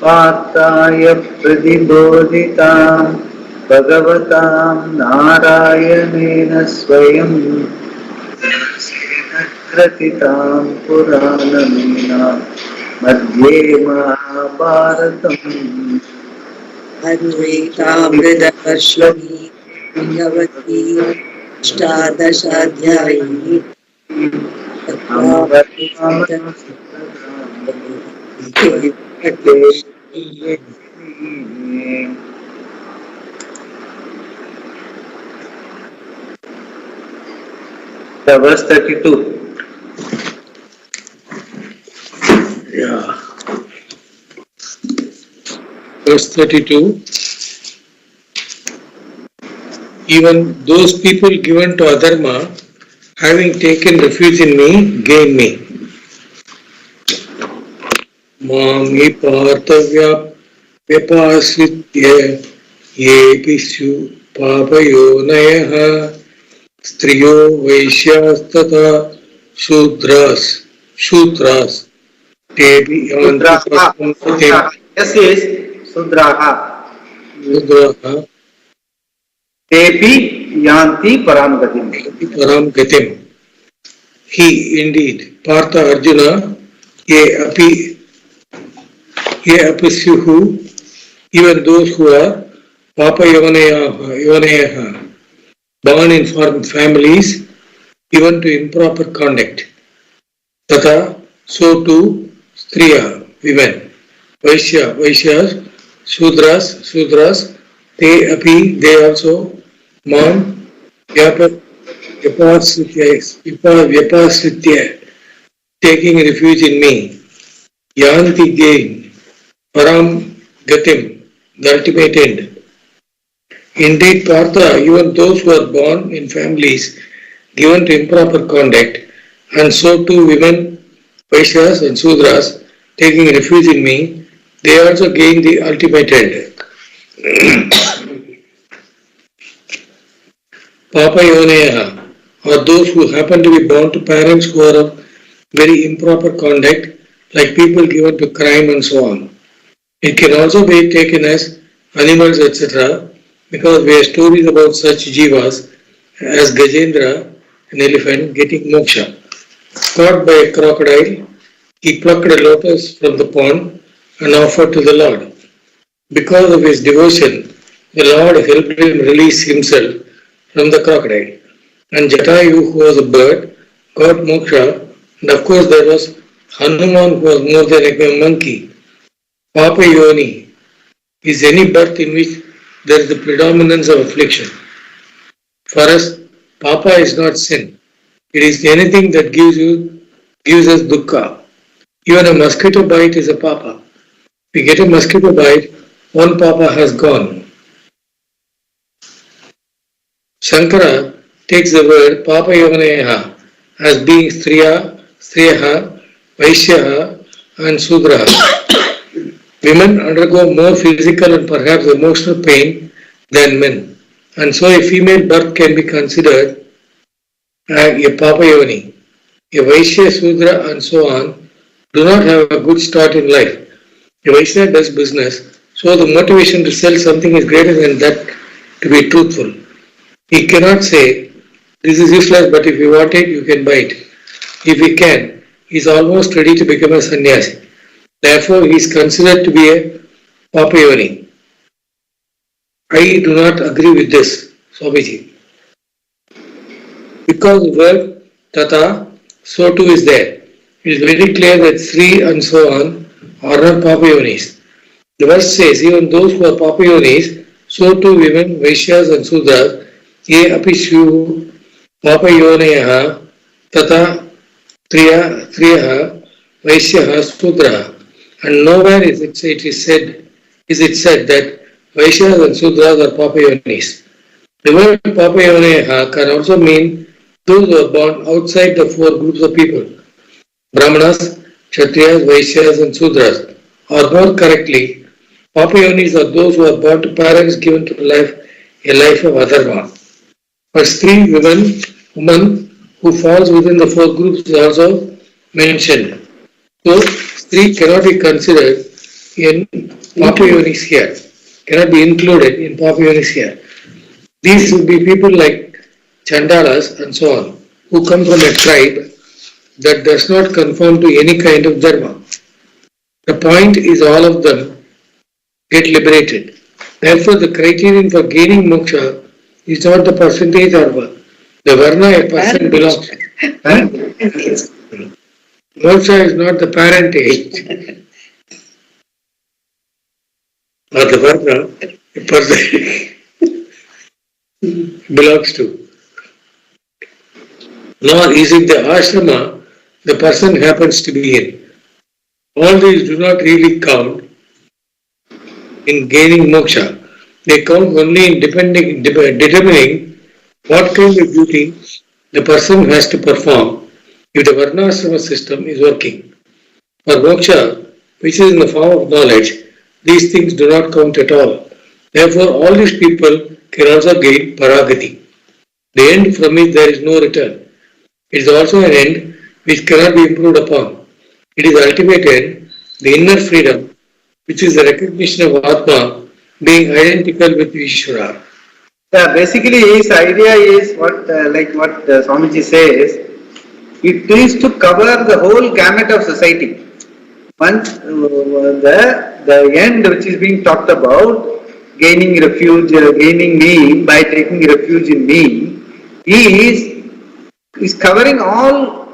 पार्थाय प्रतिबोधितां भगवतां नारायणेन स्वयं कृतितां पुराणमेना मध्ये महाभारतम् अन्वेतामृतवर्षिणी Bhagwati अष्टादशाध्यायी Verse 32. Yeah. Verse 32. Even those people given to adharma, having taken refuge in me, gain me. Mami partavya vyapasvitya yepishu papayonayaha striyo vaishyastata shudras tebi Sudraha. Yes, yes. Sudraha. Tepi yanti param gatim. He indeed, Partha Arjuna, ye apisyuhu, even those who are Papa Yonayaha, born in foreign families, given to improper conduct. Tata, so too, Striya, women, Vaishyas, Shudras, they also, Mam, Vyapasritya, taking refuge in me, Yanti gain, Param Gatim, the ultimate end. Indeed, Partha, even those who are born in families given to improper conduct, and so too women, Vaishyas and Sudras, taking refuge in me, they also gain the ultimate end. Papa Yoneyaha, or those who happen to be born to parents who are of very improper conduct, like people given to crime and so on. It can also be taken as animals, etc., because we have stories about such jivas as Gajendra, an elephant, getting moksha. Caught by a crocodile, he plucked a lotus from the pond and offered to the Lord. Because of his devotion, the Lord helped him release himself from the crocodile. And Jatayu, who was a bird, got moksha, and of course there was Hanuman, who was more than a monkey. Papa Yoni is any birth in which there is the predominance of affliction. For us, Papa is not sin. It is anything that gives us dukkha. Even a mosquito bite is a Papa. If we get a mosquito bite, one Papa has gone. Shankara takes the word Papa Yonayaha as being Striyaha, Vaishyaha and Sudraha. Women undergo more physical and perhaps emotional pain than men, and so a female birth can be considered a Papa Yoni. A Vaishya, Sudra and so on do not have a good start in life. A Vaishya does business, so the motivation to sell something is greater than that to be truthful. He cannot say, this is useless, but if you want it, you can buy it. If he can, he is almost ready to become a sannyasi. Therefore, he is considered to be a Papa Yoni. I do not agree with this, Swamiji. Because the word Tata, so too is there. It is very clear that Sri and so on are not Papa Yonis. The verse says, even those who are Papa Yonis, so too women, Vaishyas and Sudras, ye apishu Papa Yonayaha, Tata Triyaha, Vaishyaha, Sudraha. And nowhere is it said that Vaishyas and Sudras are Papa Yonis. The word Papa Yonayaha can also mean those who are born outside the four groups of people, Brahmanas, Kshatriyas, Vaishyas and Sudras, or more correctly, Papa Yonis are those who are born to parents given to a life of adharma. But Stri, woman who falls within the four groups is also mentioned. So, Stri cannot be considered in Papua cannot be included in Papua These would be people like Chandalas and so on, who come from a tribe that does not conform to any kind of dharma. The point is all of them get liberated. Therefore, the criterion for gaining moksha is not the percentage or the varna a person belongs to. Moksha is not the parentage or the varna a person belongs to. Nor is it the ashrama the person happens to be in. All these do not really count in gaining moksha. They count only in determining what kind of duty the person has to perform if the varnashrama system is working. For moksha, which is in the form of knowledge, these things do not count at all. Therefore, all these people can also gain paragati. The end from which there is no return. It is also an end which cannot be improved upon. It is the ultimate end, the inner freedom, which is the recognition of Atma being identical with Ishvara. Yeah, basically his idea is what Swamiji says, it is to cover the whole gamut of society. Once the end which is being talked about, gaining refuge, gaining me by taking refuge in me, is covering all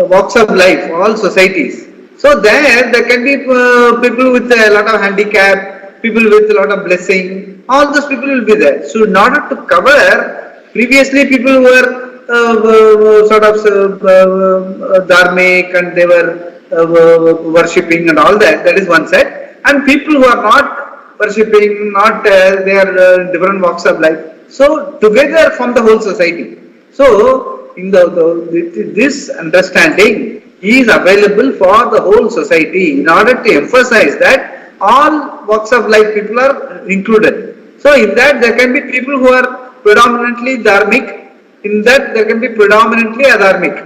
walks of life, all societies. So there can be people with a lot of handicap, people with a lot of blessing, all those people will be there. So in order to cover, previously people were sort of dharmic and they were worshipping and all that, that is one set. And people who are not worshipping, not they are different walks of life. So together form the whole society. So in this understanding is available for the whole society in order to emphasize that all walks of life people are included. So in that there can be people who are predominantly dharmic, in that there can be predominantly adharmic.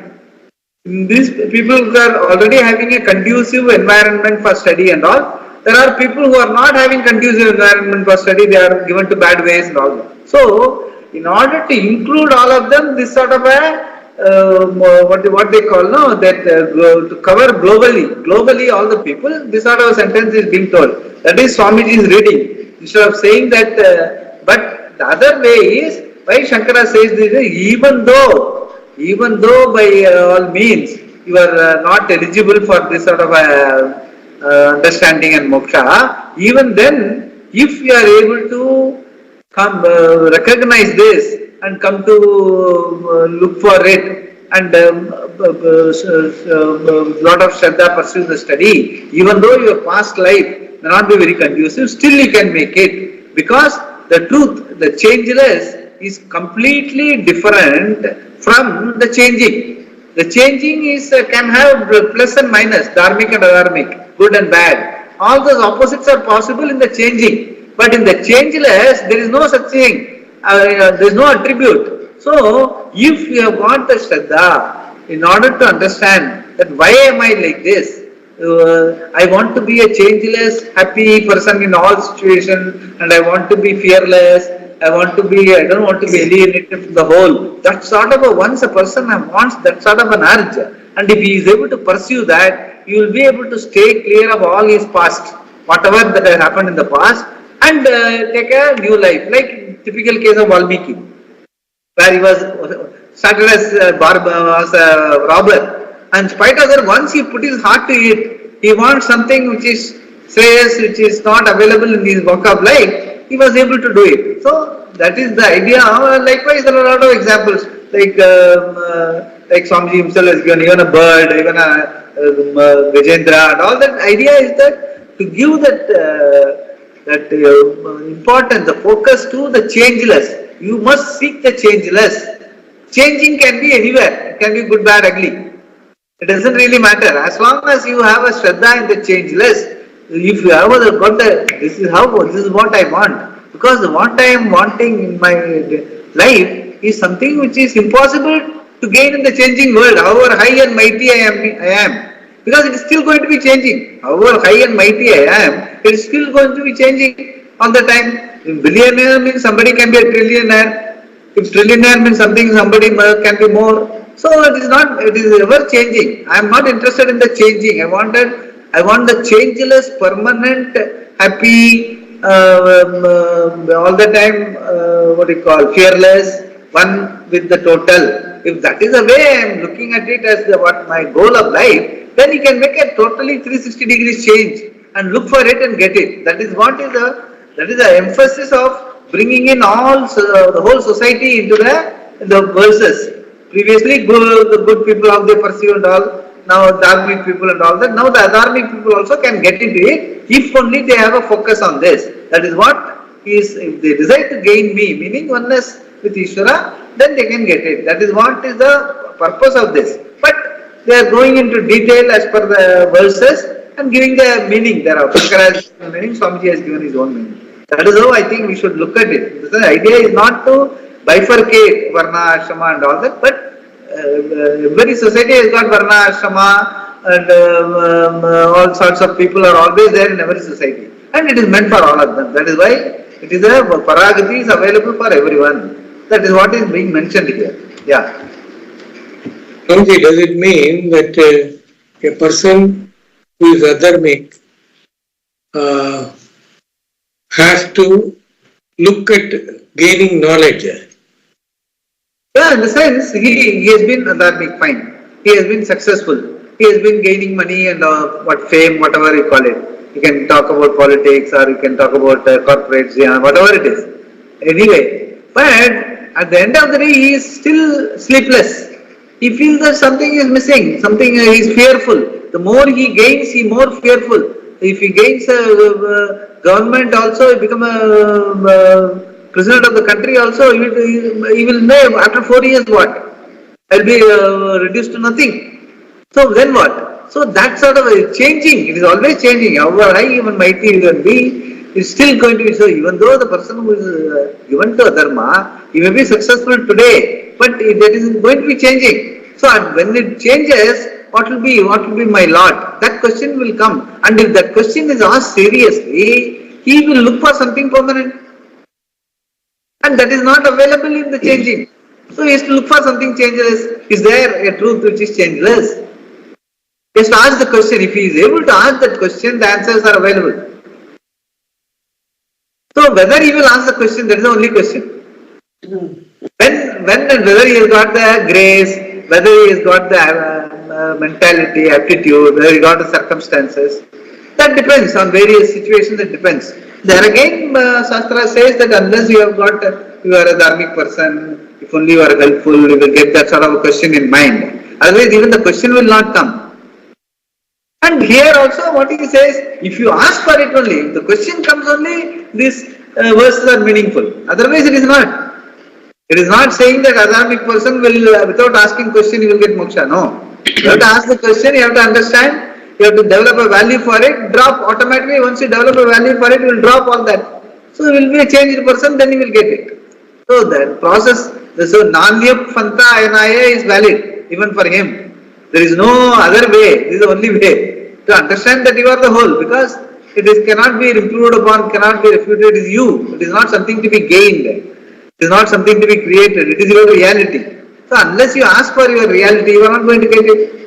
These people who are already having a conducive environment for study and all, there are people who are not having conducive environment for study, they are given to bad ways and all that. So in order to include all of them, this sort of a what they call to cover globally all the people, this sort of a sentence is being told. That is Swamiji's reading. Instead of saying that, but the other way is why Shankara says this: even though by all means you are not eligible for this sort of understanding and moksha, even then, if you are able to come recognize this and come to look for it and lot of Shraddha pursue the study, even though your past life may not be very conducive, still you can make it, because the truth, the changeless, is completely different from the changing. The changing is can have plus and minus, dharmic and adharmic, good and bad. All those opposites are possible in the changing, but in the changeless there is no such thing. There is no attribute. So, if you have got the Shraddha, in order to understand that why am I like this, I want to be a changeless, happy person in all situations, and I want to be fearless, I don't want to be alienated from the whole. That sort of once a person wants that sort of an urge, and if he is able to pursue that, he will be able to stay clear of all his past, whatever that has happened in the past, and take a new life, like typical case of Valmiki, where he was started as a robber, and in spite of that, once he put his heart to it, he wants something which is shreyas, which is not available in his walk of life, he was able to do it. So that is the idea. Likewise, there are a lot of examples, like Swamiji himself has given, even a bird, even a Gajendra, and all that. Idea is that to give that importance, the focus to the changeless. You must seek the changeless. Changing can be anywhere. It can be good, bad, ugly. It doesn't really matter. As long as you have a Shraddha in the changeless, if you have got this is what I want. Because what I am wanting in my life is something which is impossible to gain in the changing world. However high and mighty I am. Because it is still going to be changing. However high and mighty I am, it is still going to be changing all the time. If billionaire means somebody can be a trillionaire. If trillionaire means somebody can be more. So it is not, it is ever changing. I am not interested in the changing. I want the changeless, permanent, happy, all the time, fearless, one with the total. If that is the way I am looking at it as what my goal of life, then you can make a totally 360 degrees change and look for it and get it. That is the emphasis of bringing in the whole society into the verses. Previously, the good people, how they pursue and all. Now, dharmic people and all that. Now, the adharmic people also can get into it if only they have a focus on this. That is what is, if they decide to gain me, meaning oneness with Ishvara, then they can get it. That is what is the purpose of this. But they are going into detail as per the verses and giving the meaning thereof. Shankara has given meaning, Swamiji has given his own meaning. That is how I think we should look at it. The idea is not to bifurcate Varna, Ashrama and all that, but every society has got Varna, Ashrama and all sorts of people are always there in every society. And it is meant for all of them. That is why it is a Paragati is available for everyone. That is what is being mentioned here. Yeah. Swamiji, does it mean that a person who is adharmic has to look at gaining knowledge? Yeah, in the sense, he has been adharmic, fine. He has been successful. He has been gaining money and fame, whatever you call it. You can talk about politics or you can talk about corporates, whatever it is. Anyway, but at the end of the day, he is still sleepless. He feels that something is missing, something he is fearful. The more he gains, he more fearful. If he gains government also, he become a president of the country also, he will know after 4 years what? I'll be reduced to nothing. So then what? So that sort of changing, it is always changing. However high even mighty you can be, is still going to be so. Even though the person who is given to dharma, he may be successful today, but that is going to be changing. So when it changes, what will be my lot? That question will come. And if that question is asked seriously, he will look for something permanent. And that is not available in the changing. So he has to look for something changeless. Is there a truth which is changeless? He has to ask the question. If he is able to ask that question, the answers are available. So whether he will ask the question, that is the only question. When and whether he has got the grace, whether he has got the mentality, aptitude, whether he got the circumstances, that depends on various situations, it depends. There again, Shastra says that unless you are a dharmic person, if only you are helpful, you will get that sort of a question in mind. Otherwise, even the question will not come. And here also, what he says, if you ask for it only, if the question comes only, these verses are meaningful. Otherwise, it is not. It is not saying that adharmic person will, without asking question, he will get moksha. No. You have to ask the question, you have to understand. You have to develop a value for it, drop automatically. Once you develop a value for it, you will drop all that. So you will be a changed person, then you will get it. So that process, so Nanyap Fanta Ayanaya is valid, even for him. There is no other way, this is the only way to understand that you are the whole, because it cannot be improved upon, cannot be refuted, it is you. It is not something to be gained. It is not something to be created, it is your reality. So unless you ask for your reality, you are not going to get it.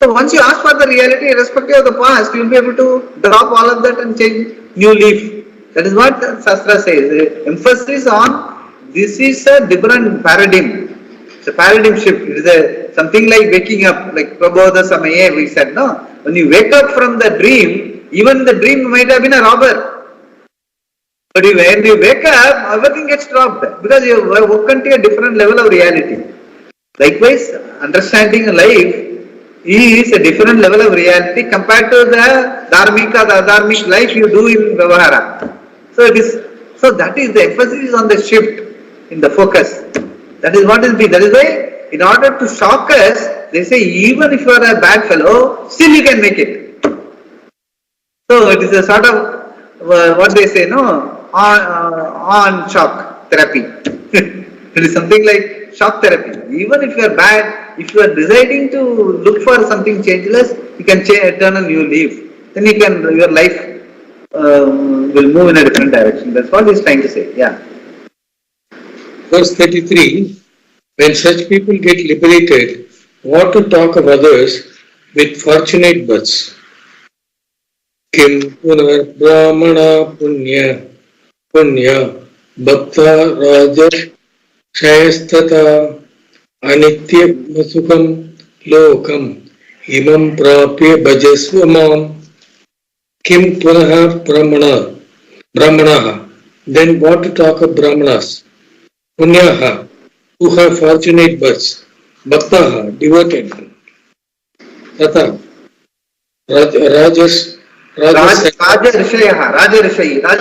So once you ask for the reality, irrespective of the past, you will be able to drop all of that and change new leaf. That is what Shastra says. The emphasis on this is a different paradigm. It's a paradigm shift. It is something like waking up, like Prabodha Samaye we said, no? When you wake up from the dream, even the dream might have been a robber. But when you wake up, everything gets dropped because you have woken to a different level of reality. Likewise, understanding life is a different level of reality compared to the dharmika, the adharmic life you do in Vyavahara. So that is the emphasis on the shift in the focus. That is what is being. That is why, in order to shock us, they say even if you are a bad fellow, still you can make it. So it is a sort of what they say, no, on shock therapy. It is something like shock therapy. Even if you are bad, if you are deciding to look for something changeless, you can turn a new leaf. Then your life will move in a different direction. That's what he's trying to say. Yeah. Verse 33, when such people get liberated, what to talk of others with fortunate births? Kim punar brahmana punya bhakta raja shayastata anitya masukam lokam imam prapya bhajasva mam. Kim punaha brahmanaha. Then what to talk of brahmanas? Punyaha, who have fortunate births. Bhaktaha, devoted. Tata, Raja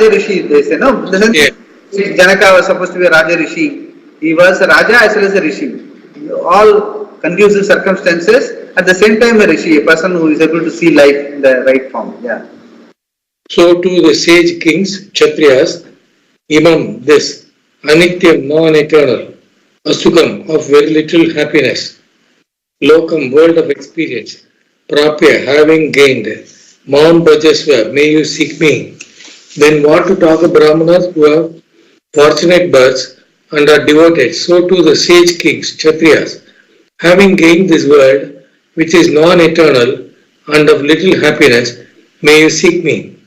Rishi, they say, no? Yeah. Janaka was supposed to be a Raja Rishi. He was a Raja as well as a Rishi. All conducive circumstances. At the same time, a Rishi, a person who is able to see life in the right form. Yeah. So to the sage kings, Kshatriyas, Imam, this, Anityam, non-eternal, Asukam, of very little happiness, Lokam, world of experience, Prapya, having gained, Mam Bhajasva, may you seek me. Then what to talk of Brahmanas who have fortunate births and are devoted, so to the sage kings, Kshatriyas, having gained this world, which is non-eternal and of little happiness, may you seek me.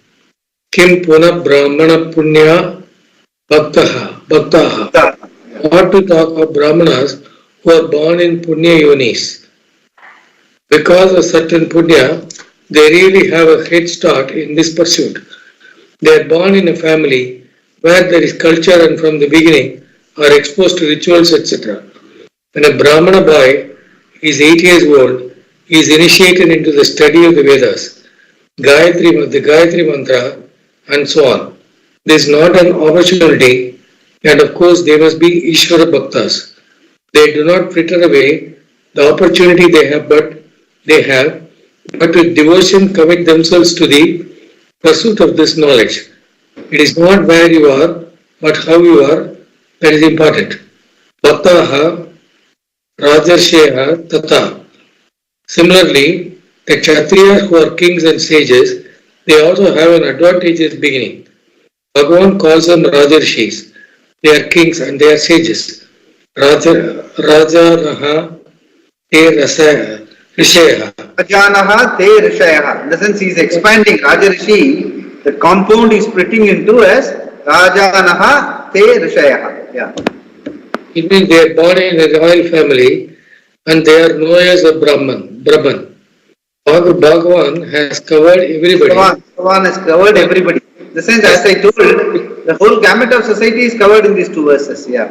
Kim puna brahmana punya bhaktaha. What to talk of brahmanas who are born in punya yonis. Because of certain punya, they really have a head start in this pursuit. They are born in a family where there is culture and from the beginning are exposed to rituals, etc. When a Brahmana boy is 8 years old, he is initiated into the study of the Vedas, the Gayatri Mantra, and so on. This is not an opportunity, and of course they must be Ishvara Bhaktas. They do not fritter away the opportunity they have, but with devotion commit themselves to the pursuit of this knowledge. It is not where you are, but how you are, that is important. Bhaktaha Rajarsheha Tata. Similarly, the Kshatriyas who are kings and sages, they also have an advantageous beginning. Bhagavan calls them Rajarshis. They are kings and they are sages. Rajanaha te Rishayaha. Rajanaha te Rishayaha. In the sense he is expanding Rajarishi, the compound is splitting into as Rajanaha te Rishayaha. Yeah. It means they are born in a royal family and they are known as a Brahman. Bhagavan has covered everybody. Bhagavan has covered everybody. In the sense, as I told, the whole gamut of society is covered in these two verses. Yeah.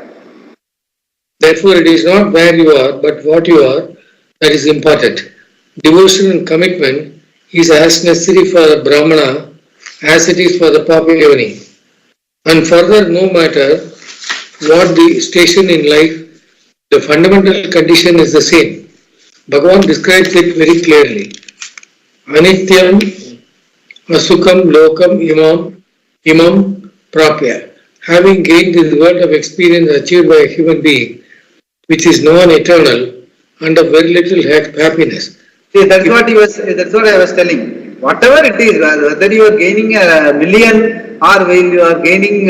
Therefore, it is not where you are, but what you are that is important. Devotion and commitment is as necessary for a Brahmana as it is for the Papayoni. And further, no matter what the station in life, the fundamental condition is the same. Bhagavan describes it very clearly. Anityam, Asukam, Lokam, Imam, Prapya. Having gained this world of experience achieved by a human being, which is non-eternal and of very little happiness. See, that's what I was telling. Whatever it is, whether you are gaining a million or while you are gaining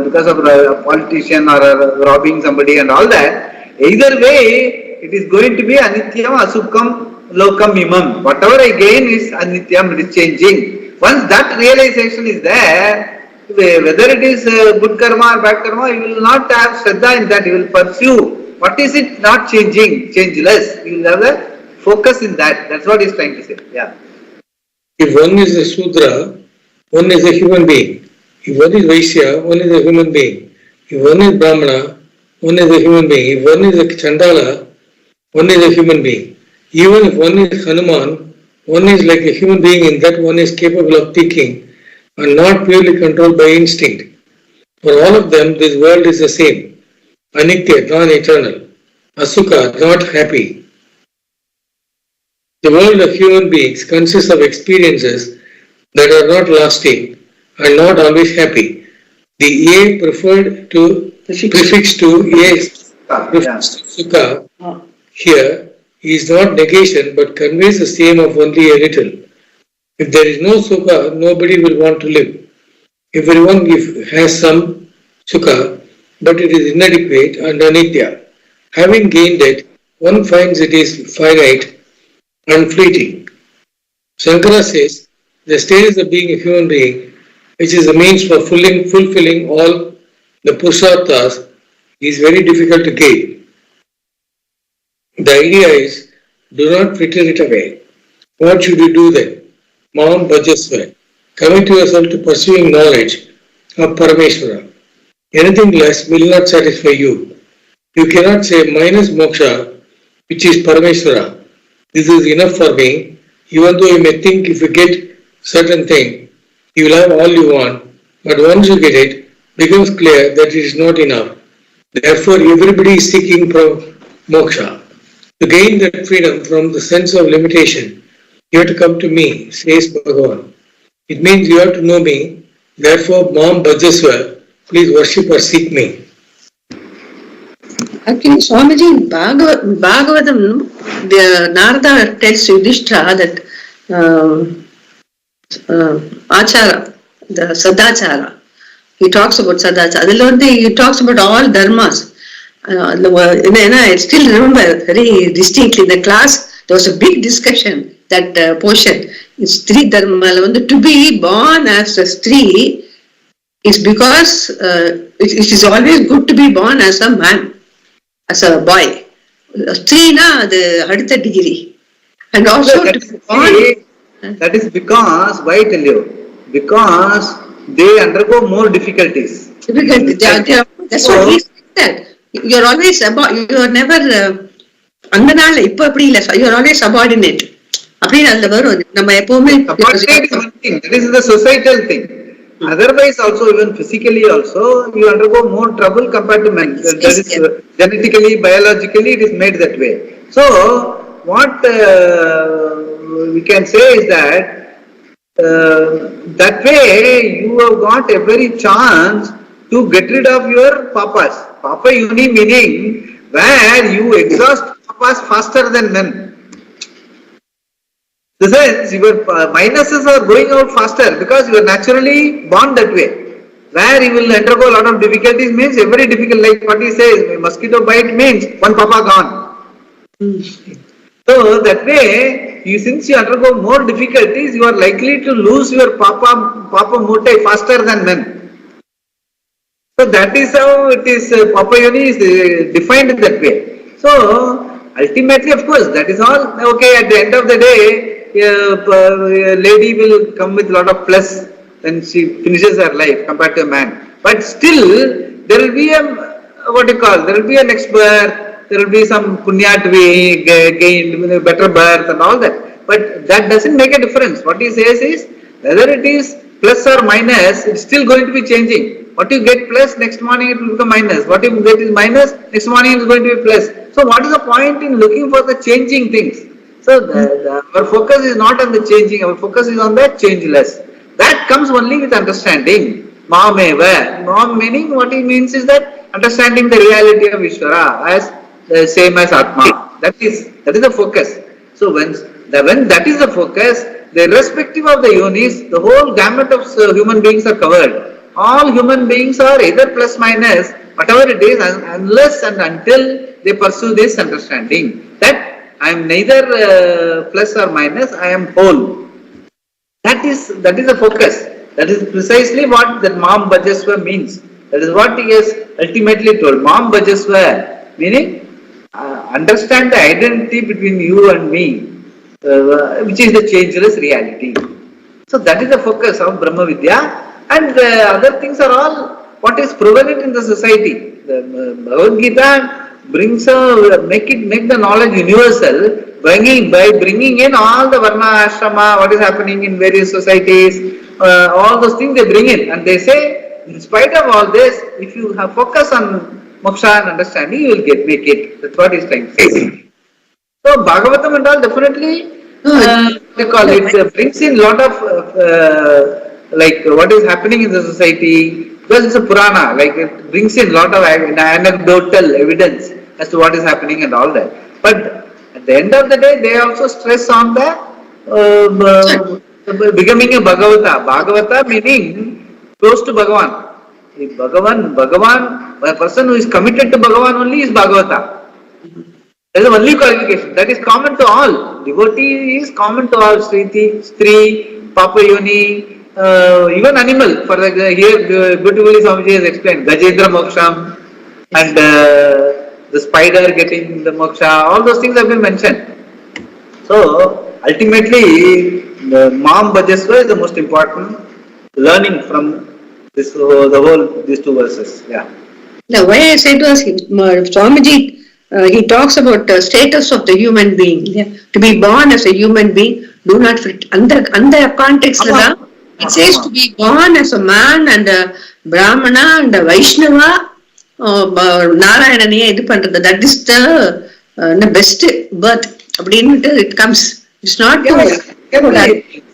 because of a politician or robbing somebody and all that, either way, it is going to be Anityam, Asukam, Lokam, Imam. Whatever I gain is Anityam, it is changing. Once that realization is there, whether it is good karma or bad karma, you will not have Shraddha in that, you will pursue. What is it not changing? Changeless. You will have a focus in that. That's what he's trying to say. Yeah. If one is a Sudra, one is a human being. If one is Vaishya, one is a human being. If one is Brahmana, one is a human being. If one is a Chandala, one is a human being. Even if one is Hanuman, one is like a human being in that one is capable of thinking and not purely controlled by instinct. For all of them, this world is the same. Anitya, non-eternal. Asukha, not happy. The world of human beings consists of experiences that are not lasting and not always happy. The A prefixed to A, Sukha, here is not negation but conveys the same of only a little. If there is no sukha, nobody will want to live. Everyone has some sukha, but it is inadequate and anitya. Having gained it, one finds it is finite and fleeting. Shankara says the status of being a human being, which is the means for fulfilling all the purusharthas, is very difficult to gain. The idea is, do not fritter it away. What should you do then? Mam bhajasva. Commit yourself to pursuing knowledge of Parameshwara. Anything less will not satisfy you. You cannot say minus moksha, which is Parameshwara. This is enough for me, even though you may think if you get certain thing, you will have all you want, but once you get it, becomes clear that it is not enough. Therefore, everybody is seeking from moksha. To gain that freedom from the sense of limitation, you have to come to me, says Bhagavan. It means you have to know me. Therefore, Mam Bhajasva, please worship or seek me. Actually, Swamiji, in Bhagavatam, the Narada tells Yudhishthira that Achara, the Sadachara, he talks about Sadachara. He talks about all dharmas. I still remember very distinctly in the class, there was a big discussion, that portion. It's Stri Dharma. To be born as a Stri is because it is always good to be born as a man, as a boy. Stri na, the haditha degree. And also to be born. That is because, why I tell you? Because they undergo more difficulties. That's what he said. You are always about, you are never, you are always subordinate. Subordinate is one thing, that is the societal thing. Otherwise also, even physically also, you undergo more trouble compared to men. That is genetically, biologically, it is made that way. So, what we can say is that that way you have got every chance to get rid of your papas. Papa Yuni meaning where you exhaust papas faster than men. The sense your minuses are going out faster because you are naturally born that way. Where you will undergo a lot of difficulties means very difficult, like what he says, mosquito bite means one papa gone. So that way, since you undergo more difficulties, you are likely to lose your papa motai faster than men. So that is how it is, Papa Yoni is defined in that way. So ultimately, of course, that is all okay. At the end of the day, a lady will come with a lot of plus when she finishes her life compared to a man. But still, there will be there will be a next birth, there will be some punya to be gained, better birth and all that. But that doesn't make a difference. What he says is, whether it is plus or minus, it's still going to be changing. What you get plus, next morning it will become minus. What you get is minus, next morning it is going to be plus. So what is the point in looking for the changing things? So our focus is not on the changing, our focus is on the changeless. That comes only with understanding. Mameva. Mam meaning what he means is that understanding the reality of Ishvara as the same as Atma. That is the focus. So when that is the focus, irrespective of the yonis, the whole gamut of human beings are covered. All human beings are either plus minus, whatever it is, unless and until they pursue this understanding that I am neither plus or minus, I am whole. That is the focus. That is precisely what that Mam Bhajasva means. That is what he has ultimately told. Mam Bhajasva meaning understand the identity between you and me, which is the changeless reality. So that is the focus of Brahma Vidya. And the other things are all what is prevalent in the society. The Bhagavad Gita brings make the knowledge universal by bringing in all the Varna Ashrama, what is happening in various societies, all those things they bring in, and they say, in spite of all this, if you have focus on moksha and understanding, you will make it. That's what he's trying to say. So Bhagavatam and all definitely brings in lot of like what is happening in the society, because it's a Purana, like it brings in a lot of anecdotal evidence as to what is happening and all that. But at the end of the day, they also stress on the becoming a Bhagavata. Bhagavata meaning close to Bhagavan. If Bhagavan, a person who is committed to Bhagavan only is Bhagavata. That is the only qualification. That is common to all. Devotee is common to all. Stree, Papa Yoni, even animal. For the, here, beautifully Swamiji has explained. Gajendra Moksham and the spider getting the moksha. All those things have been mentioned. So, ultimately, the Mam Bhajasva is the most important learning from this, these two verses. Yeah. Now, why I said was Swamiji, he talks about the status of the human being. Yeah. To be born as a human being, do not fit. Under context, it says to be born as a man and a Brahmana and a Vaishnava, Narayana, that is the best birth. It comes. It's not it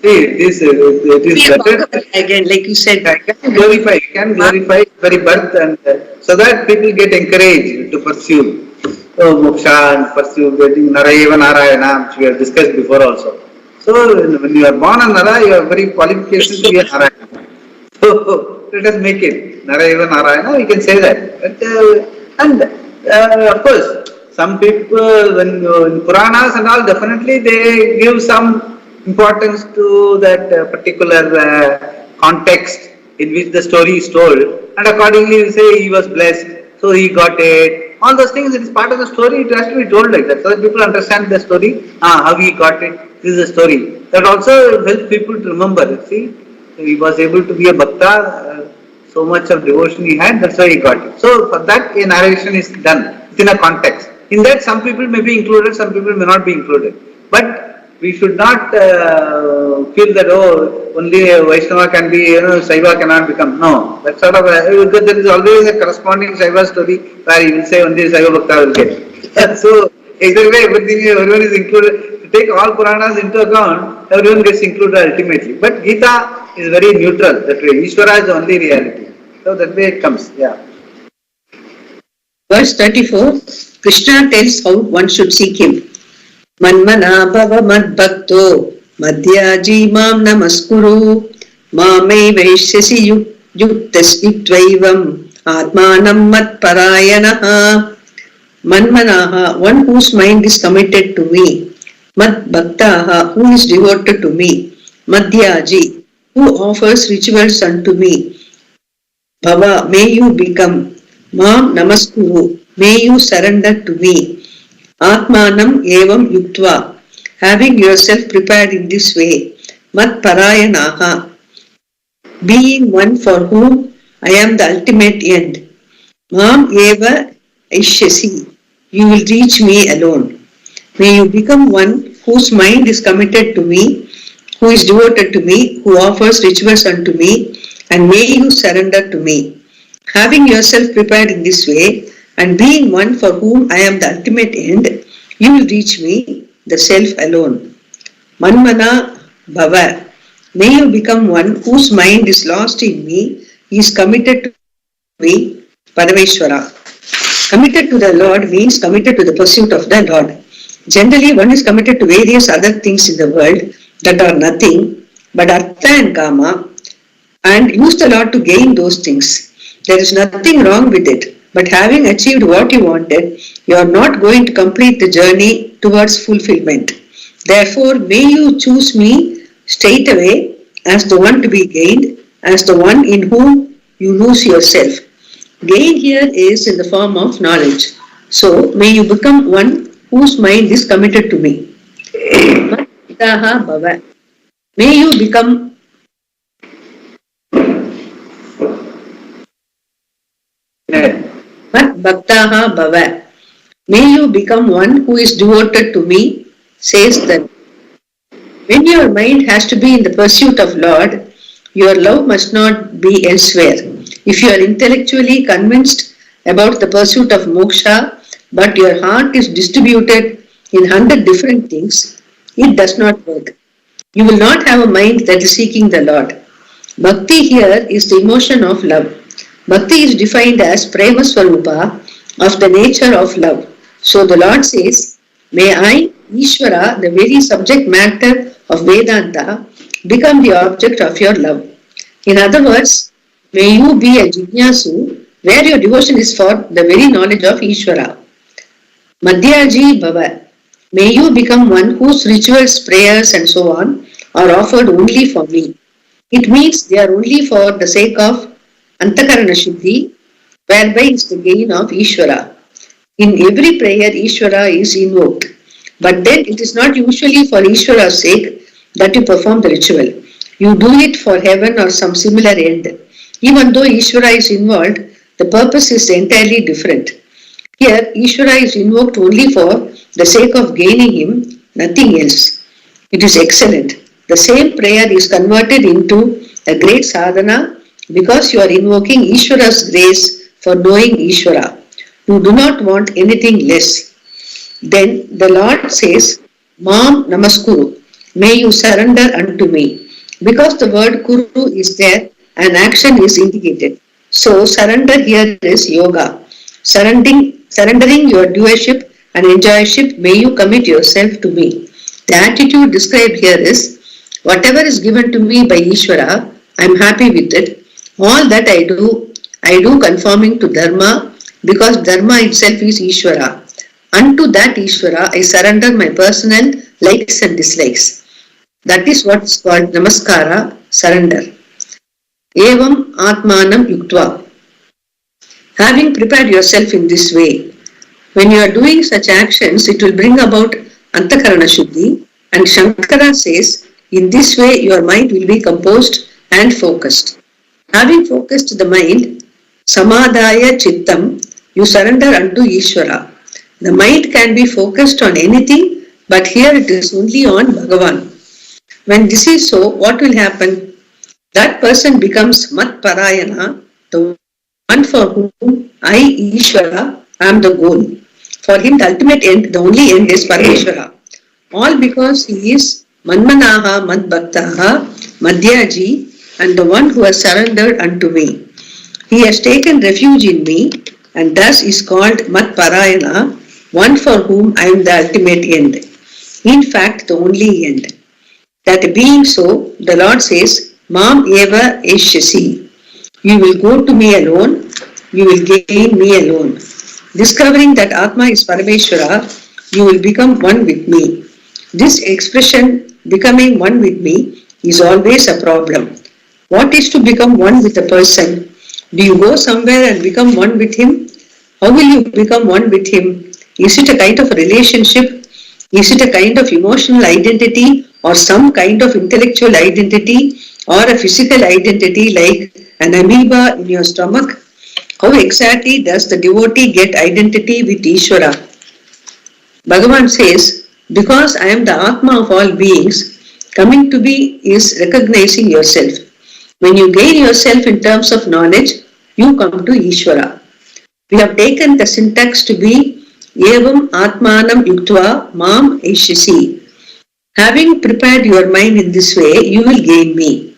is better. Again, like you said, You can glorify very birth, and so that people get encouraged to pursue moksha and pursue getting Narayana Narayana, which we have discussed before also. So when you are born a Nara, you have very qualifications to be a Narayana. So let us make it Narayana Narayana. We can say that. But, of course, some people, when in Puranas and all, definitely they give some importance to that particular context in which the story is told, and accordingly we say he was blessed, so he got it. All those things, it is part of the story, it has to be told like that, so that people understand the story, how he got it, this is the story. That also helps people to remember, see, he was able to be a bhakta, so much of devotion he had, that's why he got it. So for that, a narration is done within a context. In that, some people may be included, some people may not be included. But we should not feel that, only a Vaishnava can be, Saiva cannot become. No, that sort of, because there is always a corresponding Saiva story where he will say only Saiva Bhakta will get. So, either way, everyone is included. To take all Puranas into account, everyone gets included ultimately. But Gita is very neutral that way. Ishvara is the only reality. So that way it comes, yeah. Verse 34, Krishna tells how one should seek him. Manmana bhava madbhakto madhyaji mam namaskuru mamai vaishyasi yuktas yuktvaivam atmanam matparayanaha. Manmanaha, one whose mind is committed to me. Madbhaktaha, who is devoted to me. Madhyaji, who offers rituals unto me. Bhava, may you become. Mam namaskuru, may you surrender to me. Atmanam evam yuktva, having yourself prepared in this way. Mat parayanaha, being one for whom I am the ultimate end. Mam eva ishyasi, you will reach me alone. May you become one whose mind is committed to me, who is devoted to me, who offers rituals unto me, and may you surrender to me. Having yourself prepared in this way, and being one for whom I am the ultimate end, you will reach me, the self alone. Manmana bhava, may you become one whose mind is lost in me, he is committed to me, Parameshwara. Committed to the Lord means committed to the pursuit of the Lord. Generally, one is committed to various other things in the world that are nothing but artha and kama, and use the Lord to gain those things. There is nothing wrong with it, but having achieved what you wanted, you are not going to complete the journey towards fulfillment. Therefore, may you choose me straight away as the one to be gained, as the one in whom you lose yourself. Gain here is in the form of knowledge. So, may you become one whose mind is committed to me. May you become Bhaktaha bhava. May you become one who is devoted to me, says that. When your mind has to be in the pursuit of Lord, your love must not be elsewhere. If you are intellectually convinced about the pursuit of moksha, but your heart is distributed in 100 different things, it does not work. You will not have a mind that is seeking the Lord. Bhakti here is the emotion of love. Bhakti is defined as prema swarupa, of the nature of love. So the Lord says, May I, Ishvara, the very subject matter of Vedanta, become the object of your love. In other words, may you be a jnanasu where your devotion is for the very knowledge of Ishvara. Madhyaji Bhava. May you become one whose rituals, prayers and so on are offered only for me. It means they are only for the sake of Antakarana Shuddhi, whereby is the gain of Ishvara. In every prayer, Ishvara is invoked. But then it is not usually for Ishvara's sake that you perform the ritual. You do it for heaven or some similar end. Even though Ishvara is involved, the purpose is entirely different. Here, Ishvara is invoked only for the sake of gaining him, nothing else. It is excellent. The same prayer is converted into a great sadhana because you are invoking Ishvara's grace for knowing Ishvara. You do not want anything less. Then the Lord says, Mam Namaskuru, may you surrender unto me. Because the word Kuru is there, an action is indicated. So surrender here is yoga. Surrendering your doership and enjoyship, may you commit yourself to me. The attitude described here is, whatever is given to me by Ishvara, I am happy with it. All that I do conforming to Dharma, because Dharma itself is Ishvara. Unto that Ishvara, I surrender my personal likes and dislikes. That is what is called Namaskara, surrender. Evam Atmanam Yuktva. Having prepared yourself in this way, when you are doing such actions, it will bring about Antakarana Shuddhi, and Shankara says, in this way your mind will be composed and focused. Having focused the mind, Samadhaya Chittam, you surrender unto Ishvara. The mind can be focused on anything, but here it is only on Bhagavan. When this is so, what will happen? That person becomes Mat Parayana, the one for whom I, Ishvara, am the goal. For him, the ultimate end, the only end is Parameshvara. All because he is Manmanaha Madbhaktaha Madhyaji and the one who has surrendered unto me. He has taken refuge in me and thus is called Mat Parayana, one for whom I am the ultimate end. In fact, the only end. That being so, the Lord says, Mam eva eshyasi. You will go to me alone, you will gain me alone. Discovering that Atma is Parameshvara, you will become one with me. This expression, becoming one with me, is always a problem. What is to become one with a person? Do you go somewhere and become one with him? How will you become one with him? Is it a kind of a relationship? Is it a kind of emotional identity or some kind of intellectual identity or a physical identity like an amoeba in your stomach? How exactly does the devotee get identity with Ishvara? Bhagavan says, because I am the Atma of all beings, coming to be is recognizing yourself. When you gain yourself in terms of knowledge, you come to Ishvara. We have taken the syntax to be Evam Atmanam Yuktva Mam Eshyasi. Having prepared your mind in this way, you will gain me.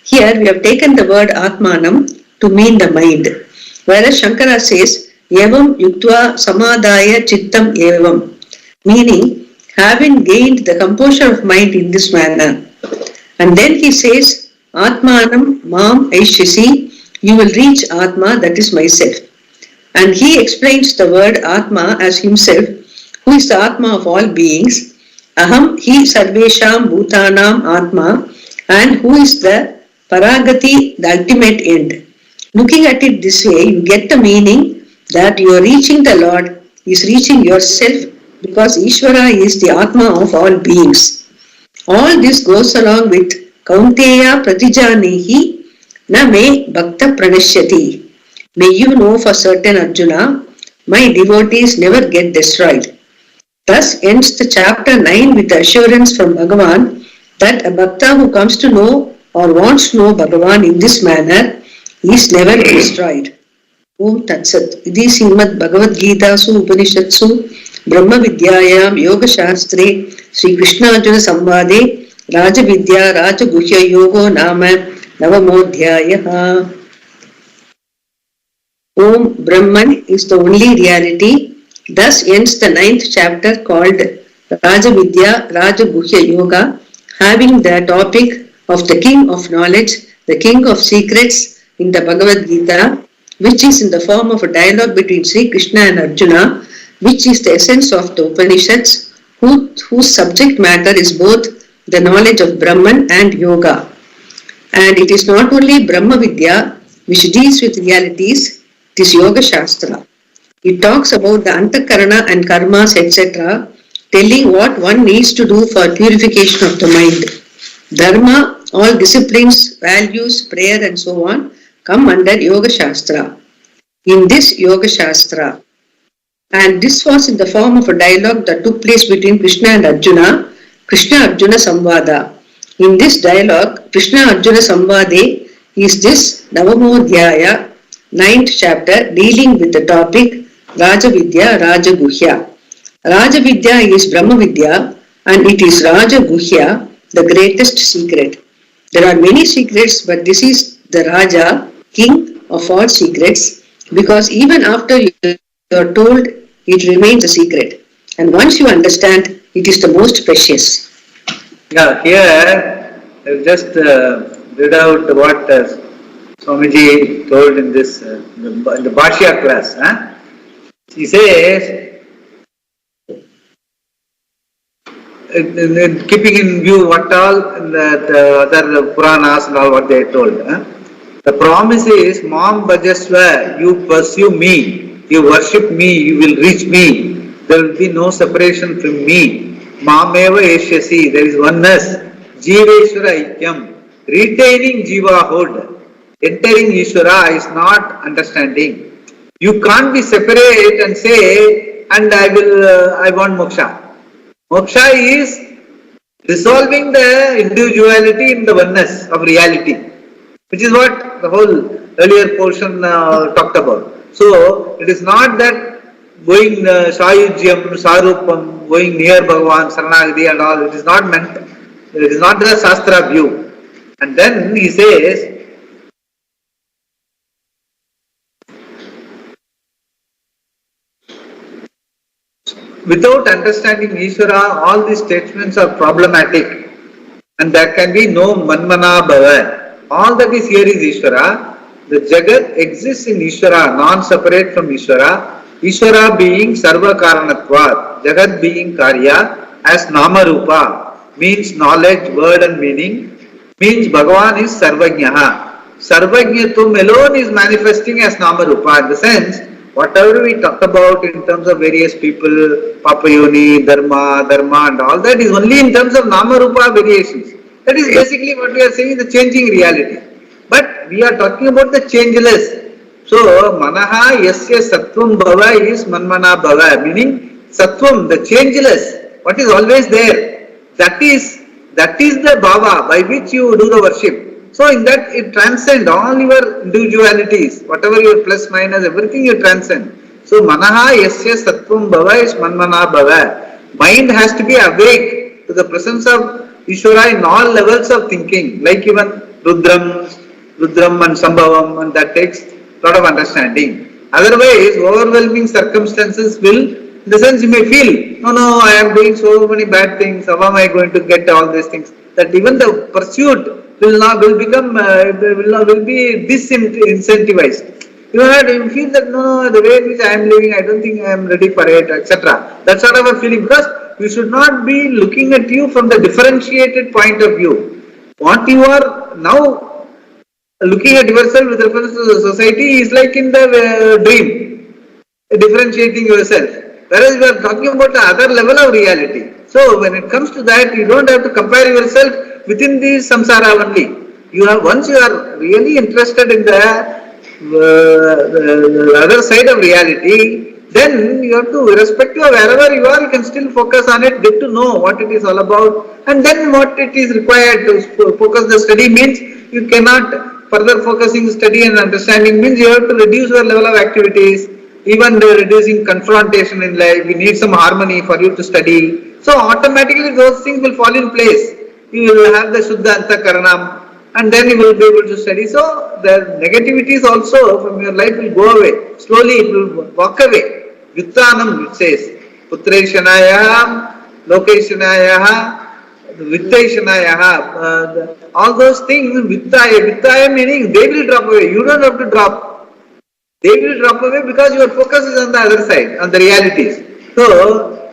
Here we have taken the word Atmanam to mean the mind. Whereas Shankara says, Evam Yuktva Samadhaya Chittam Evam, meaning having gained the composure of mind in this manner. And then he says, Atmanam Mam Eshyasi, you will reach Atma, that is myself. And he explains the word Atma as himself, who is the Atma of all beings, Aham Hi Sarvesham Bhutanam Atma, and who is the Paragati, the ultimate end. Looking at it this way, you get the meaning that you are reaching the Lord, is reaching yourself, because Ishvara is the Atma of all beings. All this goes along with Kaunteya Pratijanihi Na Me Bhakta Pranashyati. May you know for certain, Arjuna, my devotees never get destroyed. Thus ends the chapter 9 with the assurance from Bhagavan that a Bhakta who comes to know or wants to know Bhagavan in this manner is never destroyed. Om Tat Sat. Idi Srimad Bhagavad Gita Su Upanishatsu Brahma Vidyayam Yoga Shastre Sri Krishna Arjuna Samvade Raja Vidya Raja Guhya Yogo Nama Navamodhyayaha. Om Brahman is the only reality Thus ends the 9th chapter called Rajavidya Rajaguhya Yoga, having the topic of the King of Knowledge, the King of Secrets in the Bhagavad Gita, which is in the form of a dialogue between Sri Krishna and Arjuna, which is the essence of the Upanishads, whose subject matter is both the knowledge of Brahman and Yoga. And it is not only Brahma Vidya which deals with realities, it is Yoga Shastra. It talks about the antakarana and karmas, etc., telling what one needs to do for purification of the mind. Dharma, all disciplines, values, prayer and so on come under Yoga Shastra. In this Yoga Shastra, and this was in the form of a dialogue that took place between Krishna and Arjuna, Krishna-Arjuna Samvada. In this dialogue, Krishna-Arjuna Samvade is this Navamodhyaya, 9th chapter, dealing with the topic Rajavidya Rajaguhya. Rajavidya is Brahma Vidya and it is Rajaguhya, the greatest secret. There are many secrets, but this is the Raja, king of all secrets, because even after you are told, it remains a secret. And once you understand, it is the most precious. Yeah, here I just read out what Swamiji told in this in the Bhashya class. He says, keeping in view what all the other Puranas and all what they told. The promise is, Mam Bhajasva, you pursue me, you worship me, you will reach me, there will be no separation from me. Mameva Eshyasi, there is oneness. Jiveshwara Ikyam, retaining Jivahood. Entering Ishvara is not understanding. You can't be separate and say, and I want moksha. Moksha is resolving the individuality in the oneness of reality, which is what the whole earlier portion talked about. So, it is not that going Sayujyam, Sarupam, going near Bhagavan, Saranagati and all, it is not meant, it is not the Shastra view. And then he says, without understanding Ishvara, all these statements are problematic and there can be no Manmana Bhava. All that is here is Ishvara. The Jagat exists in Ishvara, non-separate from Ishvara. Ishvara being Sarva Karanatvat, Jagat being Karya, as Nama Rupa, means knowledge, word and meaning, means Bhagavan is Sarvajnaha. Sarvajnatum alone is manifesting as Nama Rupa. In the sense, whatever we talk about in terms of various people, Papayoni, Dharma and all that is only in terms of Nama Rupa variations. That is basically what we are saying, the changing reality. But we are talking about the changeless. So, Manaha Yasya Sattvam Bhava is Manmana Bhava, meaning Sattvam, the changeless, what is always there. That is the Bhava by which you do the worship. So, in that it transcends all your individualities, whatever your plus, minus, everything you transcend. So, Manaha Yasya Sattvam Bhava is Manmana Bhava. Mind has to be awake to the presence of Ishvara in all levels of thinking, like even Rudram and Sambhavam, and that takes a lot of understanding. Otherwise, overwhelming circumstances will, in the sense you may feel, no, I am doing so many bad things, how am I going to get all these things? That even the pursuit will be disincentivized. You feel that no, the way in which I am living, I don't think I am ready for it, etc. That sort of a feeling, because you should not be looking at you from the differentiated point of view. What you are now looking at yourself with reference to the society is like in the dream, differentiating yourself. Whereas we are talking about the other level of reality. So when it comes to that, you don't have to compare yourself within the samsara only. Once you are really interested in the other side of reality, then you have to, irrespective of wherever you are, you can still focus on it, get to know what it is all about, and then what it is required to focus the study means you cannot. Further focusing study and understanding means you have to reduce your level of activities, even reducing confrontation in life. You need some harmony for you to study. So automatically those things will fall in place. You will have the Shuddha Antakaranam and then you will be able to study. So the negativities also from your life will go away. Slowly it will walk away. Vyuttanam, it says, Putreshanayaha, Lokeshanayaha, Vitteshanayaha, all those things, Vittaya meaning they will drop away. You don't have to drop. They will drop away because your focus is on the other side, on the realities. So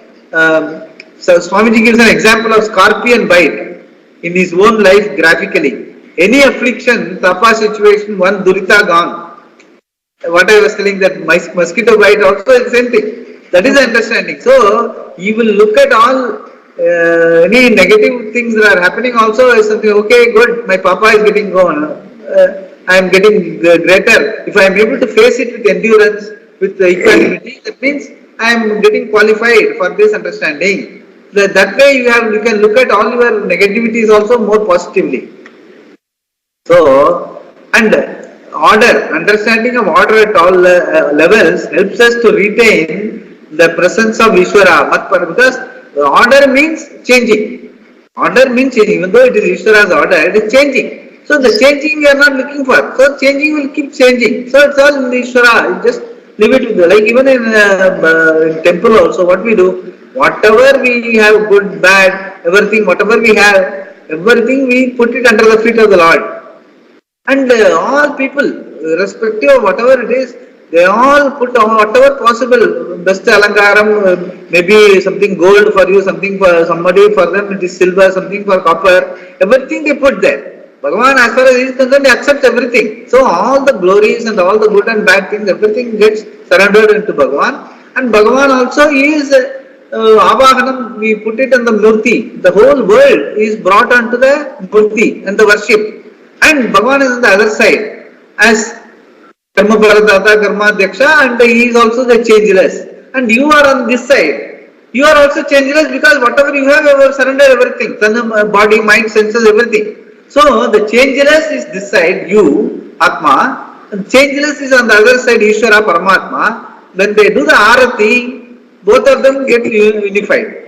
Swamiji gives an example of scorpion bite in his own life graphically. Any affliction, tapa situation, one durita gone. What I was telling, that mosquito bite also is the same thing. That is the understanding. So you will look at all any negative things that are happening also as something, okay, good, my papa is getting gone. I am getting greater. If I am able to face it with endurance, with equanimity, that means I am getting qualified for this understanding. That way you can look at all your negativities also more positively. So, and understanding of order at all levels helps us to retain the presence of Ishvara, because order means changing. Order means changing, even though it is Ishvara's order, it is changing. So the changing we are not looking for. So changing will keep changing. So it's all in the Ishvara. You just leave it with the, like even in temple also, what we do, whatever we have, good, bad, everything, whatever we have, everything we put it under the feet of the Lord. And all people, irrespective of whatever it is, they all put whatever possible, best alankaram, maybe something gold for you, something for somebody, for them it is silver, something for copper, everything they put there. Bhagavan, as far as he is concerned, he accepts everything. So all the glories and all the good and bad things, everything gets surrendered into Bhagavan. And Bhagavan also is Avahanam, we put it in the Murti. The whole world is brought onto the Murti and the worship. And Bhagavan is on the other side as Karma Bharadata, Karma Dhyaksha, and he is also the changeless. And you are on this side. You are also changeless because whatever you have surrendered everything. Body, mind, senses, everything. So the changeless is this side, you, Atma, and changeless is on the other side, Ishvara, Paramatma. When they do the Arati, both of them get unified.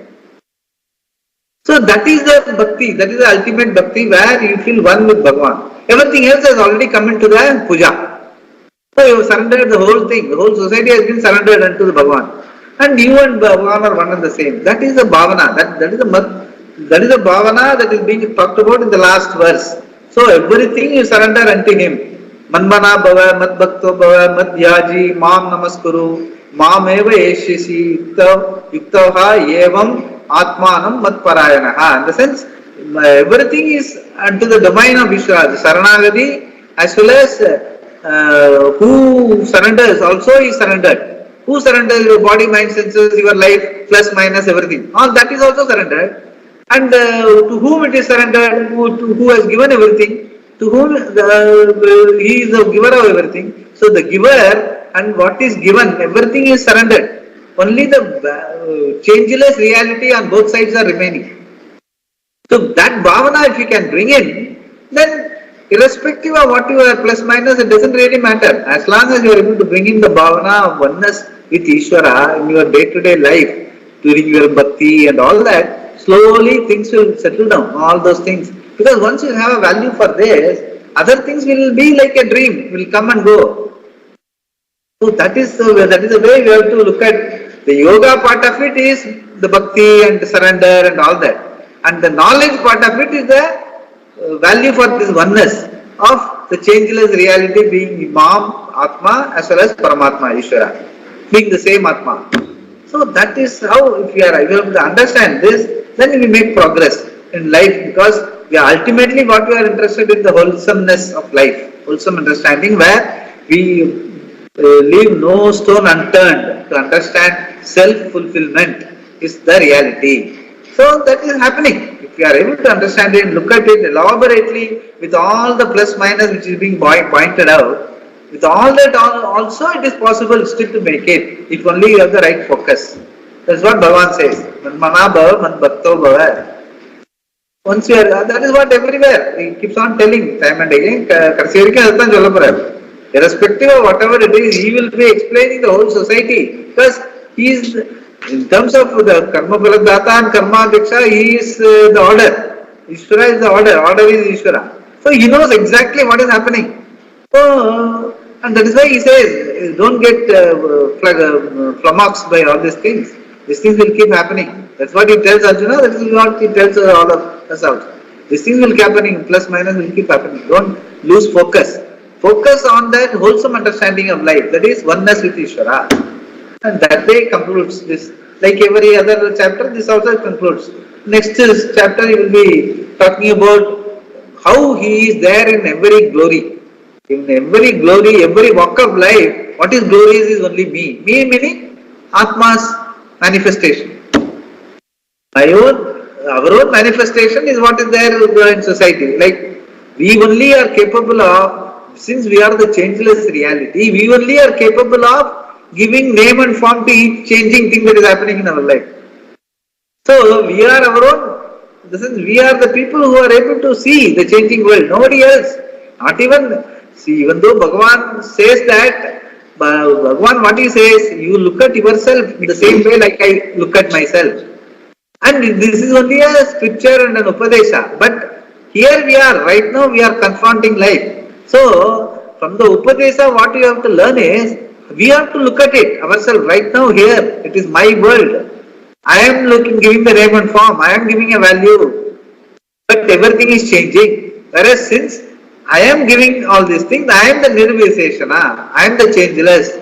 So that is the bhakti, that is the ultimate bhakti where you feel one with Bhagavan. Everything else has already come into the puja. So you have surrendered the whole thing, the whole society has been surrendered unto the Bhagavan. And you and Bhagavan are one and the same. That is the bhavana, that is the bhavana that is being talked about in the last verse. So everything you surrender unto him. Manmana bhava, mad bhakto bhava, mad dhyaji, mam namaskuru, mam eva eshyasi, yuktavaha evam Atmanam Matparayanaha. In the sense, everything is unto the domain of Ishvara. The Saranagati, as well as who surrenders also is surrendered. Who surrenders your body, mind, senses, your life, plus, minus, everything. All that is also surrendered. And to whom it is surrendered, who has given everything, to whom he is the giver of everything. So the giver and what is given, everything is surrendered. Only the changeless reality on both sides are remaining. So that bhavana, if you can bring in, then irrespective of what you are plus minus, it doesn't really matter. As long as you are able to bring in the bhavana of oneness with Ishvara in your day-to-day life, during your bhakti and all that, slowly things will settle down, all those things. Because once you have a value for this, other things will be like a dream, will come and go. So that is the way we have to look at the yoga part of it is the bhakti and the surrender and all that. And the knowledge part of it is the value for this oneness of the changeless reality being Imam, Atma as well as Paramatma, Ishvara, being the same Atma. So that is how, if we are able to understand this, then we make progress in life, because we are ultimately what we are interested in, the wholesomeness of life, wholesome understanding where we leave no stone unturned to understand self-fulfillment is the reality. So that is happening. If you are able to understand it, look at it elaborately with all the plus minus which is being pointed out, with all that also it is possible still to make it, if only you have the right focus. That's what Bhagavan says. Manmana bhava, man bhakto bhava. Once you are, that is what everywhere, he keeps on telling time and again, irrespective of whatever it is, he will be explaining the whole society, because he is, in terms of the Karma Bharadata and Karma Dhyaksha, he is the order. Ishvara is the order is Ishvara. So he knows exactly what is happening. So, and that is why he says, flummoxed by all these things. These things will keep happening. That's what he tells Arjuna, that is what he tells all of us also. These things will keep happening, plus minus will keep happening. Don't lose focus. Focus on that wholesome understanding of life, that is oneness with Ishvara. And that way concludes this. Like every other chapter, this also concludes. Next chapter he will be talking about how he is there in every glory. In every glory, every walk of life, what is glorious is only me. Me meaning Atma's manifestation. Our own manifestation is what is there in society. Like we only are capable of, since we are the changeless reality, we only are capable of giving name and form to each changing thing that is happening in our life. So we are our own, we are the people who are able to see the changing world. Nobody else. Not even, see, even though Bhagavan says that, Bhagavan what he says, you look at yourself in the same way like I look at myself. And this is only a scripture and an upadesha. But here we are, right now we are confronting life. So, from the upadesha what you have to learn is, we have to look at it ourselves right now here. It is my world. I am giving the name and form. I am giving a value. But everything is changing. Whereas since I am giving all these things, I am the nirvisheshana. I am the changeless.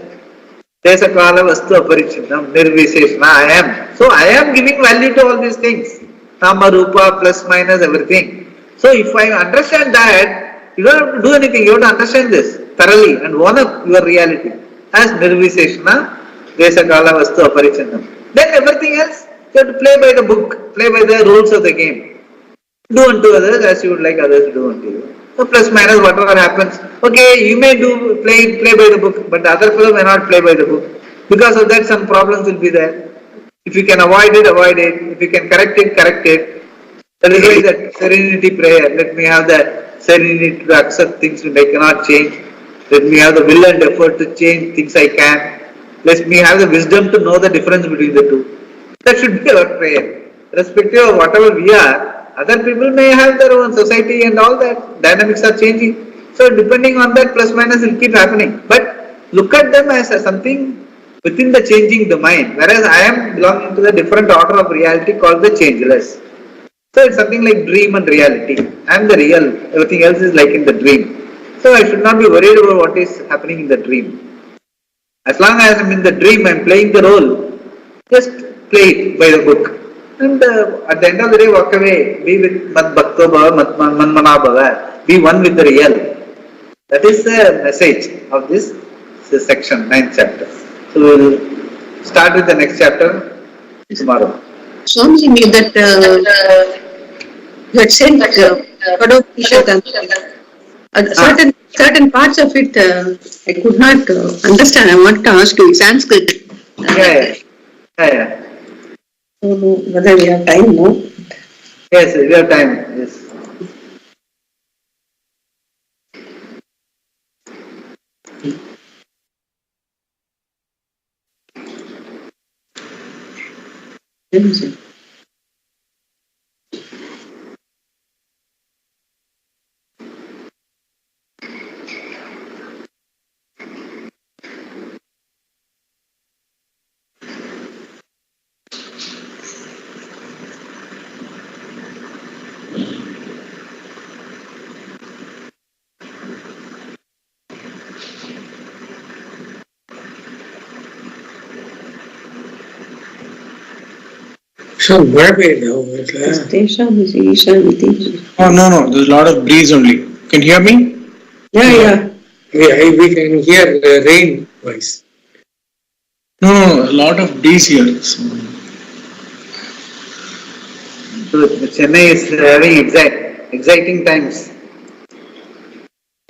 Desa kala vastu aparichitam, nirvisheshana, I am. So I am giving value to all these things. Nama, rupa, plus, minus, everything. So if I understand that, you don't have to do anything. You have to understand this thoroughly and own up your reality as nirvisheshana, desa kala vastu aparichitam. Then everything else, you have to play by the book, play by the rules of the game. Do unto others as you would like others to do unto you. So plus minus whatever happens. Okay, you may play by the book, but the other fellow may not play by the book. Because of that some problems will be there. If you can avoid it, avoid it. If you can correct it, correct it. That is why that serenity prayer. Let me have the serenity to accept things which I cannot change. Let me have the will and effort to change things I can. Let me have the wisdom to know the difference between the two. That should be our prayer. Irrespective of whatever we are, other people may have their own society and all that. Dynamics are changing. So depending on that, plus minus will keep happening. But look at them as something within the changing domain. Whereas I am belonging to the different order of reality called the changeless. So it's something like dream and reality. I am the real. Everything else is like in the dream. So I should not be worried about what is happening in the dream. As long as I am in the dream, I am playing the role. Just play it by the book. And at the end of the day, walk away. Be with Mat Bhakto Bhava, Mat Manmana Bhava. Be one with the real. That is the message of this section, 9th chapter. So we will start with the next chapter tomorrow. Swamiji, that you had said certain parts of it I could not understand. I want to ask you Sanskrit. Yeah. Whether we have time, no? Yes, we have time. Yes. So where we now? Oh no, there's a lot of breeze only. Can you hear me? Yeah. We can hear the rain voice. No, a lot of breeze here. So Chennai is having exciting times.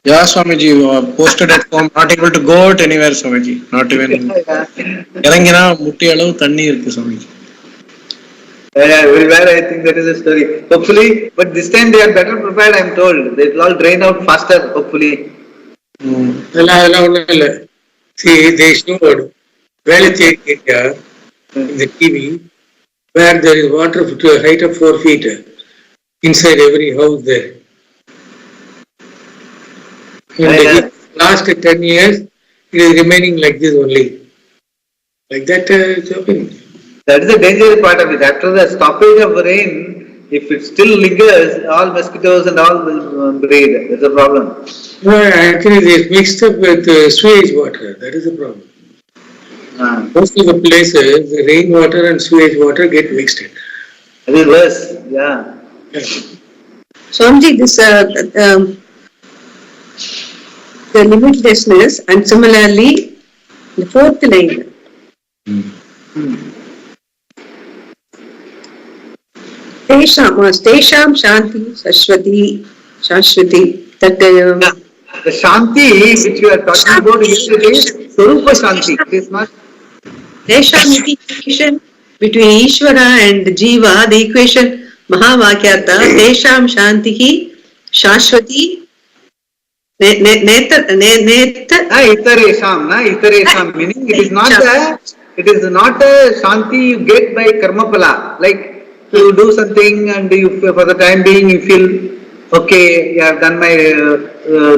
Yeah, Swamiji, posted at home, not able to go out anywhere, Swamiji. Not even. Irangina mutti alavu thanni irukku, Swamiji. Very well, I think that is a story. Hopefully, but this time they are better prepared, I am told. They will all drain out faster, hopefully. See, they showed Velacheck area in the TV where there is water to a height of 4 feet inside every house there. In the last 10 years, it is remaining like this only. Like that, it's happening. That is the dangerous part of it. After the stoppage of rain, if it still lingers, all mosquitoes and all will breed. That's the problem. No, actually, it is mixed up with sewage water. That is the problem. Most of the places, the rainwater and sewage water get mixed in. It is worse. Yeah. Swamiji, this the limitlessness, and similarly the fourth line. Tesham Shanti Saraswathi. That the Shanti which you are talking about is Swarupa Shanti. It is not. Tesham equation between Ishvara and Jiva, the equation Mahavakyata, Tesham Shanti Saraswathi. Itaresham, meaning it is not a Shanti you get by karmapala. Like you do something and you, for the time being, you feel okay, you have done my